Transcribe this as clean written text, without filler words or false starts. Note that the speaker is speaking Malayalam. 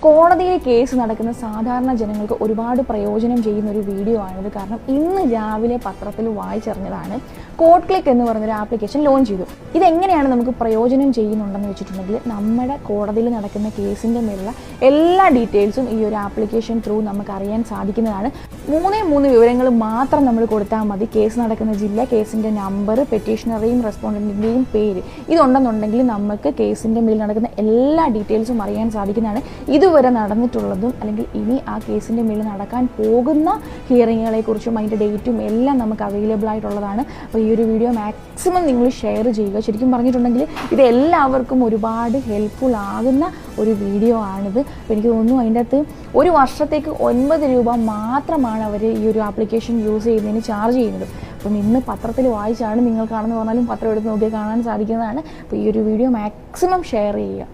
കോടതിയിൽ കേസ് നടക്കുന്ന സാധാരണ ജനങ്ങൾക്ക് ഒരുപാട് പ്രയോജനം ചെയ്യുന്ന ഒരു വീഡിയോ ആണിത്. കാരണം ഇന്ന് രാവിലെ പത്രത്തിൽ വായിച്ചറിഞ്ഞതാണ് കോർട്ട് ക്ലിക്ക് എന്ന് പറഞ്ഞൊരു ആപ്ലിക്കേഷൻ ലോഞ്ച് ചെയ്തു. ഇതെങ്ങനെയാണ് നമുക്ക് പ്രയോജനം ചെയ്യുന്നുണ്ടെന്ന് വെച്ചിട്ടുണ്ടെങ്കിൽ നമ്മുടെ കോടതിയിൽ നടക്കുന്ന കേസിൻ്റെ മേലുള്ള എല്ലാ ഡീറ്റെയിൽസും ഈ ഒരു ആപ്ലിക്കേഷൻ ത്രൂ നമുക്ക് അറിയാൻ സാധിക്കുന്നതാണ്. മൂന്ന് വിവരങ്ങൾ മാത്രം നമ്മൾ കൊടുത്താൽ മതി. കേസ് നടക്കുന്ന ജില്ല, കേസിൻ്റെ നമ്പർ, പെറ്റീഷണറേയും റെസ്പോണ്ടൻറ്റിൻ്റെയും പേര്. ഇതുണ്ടെന്നുണ്ടെങ്കിൽ നമുക്ക് കേസിൻ്റെ മേൽ നടക്കുന്ന എല്ലാ ഡീറ്റെയിൽസും അറിയാൻ സാധിക്കുന്നതാണ്. ഇതുവരെ നടന്നിട്ടുള്ളതും അല്ലെങ്കിൽ ഇനി ആ കേസിൻ്റെ മേൽ നടക്കാൻ പോകുന്ന ഹിയറിങ്ങുകളെ കുറിച്ചും അതിൻ്റെ ഡേറ്റും എല്ലാം നമുക്ക് അവൈലബിൾ ആയിട്ടുള്ളതാണ്. അപ്പോൾ ഈ ഒരു വീഡിയോ മാക്സിമം നിങ്ങൾ ഷെയർ ചെയ്യുക. ശരിക്കും പറഞ്ഞിട്ടുണ്ടെങ്കിൽ ഇത് എല്ലാവർക്കും ഒരുപാട് ഹെൽപ്ഫുൾ ആകുന്ന ഒരു വീഡിയോ ആണിത്. അപ്പോൾ എനിക്ക് തോന്നുന്നു അതിൻ്റെ അകത്ത് ഒരു വർഷത്തേക്ക് 9 രൂപ മാത്രമാണ് അവർ ഈ ഒരു ആപ്ലിക്കേഷൻ യൂസ് ചെയ്യുന്നതിന് ചാർജ് ചെയ്യുന്നത്. അപ്പം ഇന്ന് പത്രത്തിൽ വായിച്ചാണ്, നിങ്ങൾക്കാണെന്ന് പറഞ്ഞാലും പത്രം എടുത്ത് നോക്കിയാൽ കാണാൻ സാധിക്കുന്നതാണ്. അപ്പോൾ ഈ ഒരു വീഡിയോ മാക്സിമം ഷെയർ ചെയ്യുക.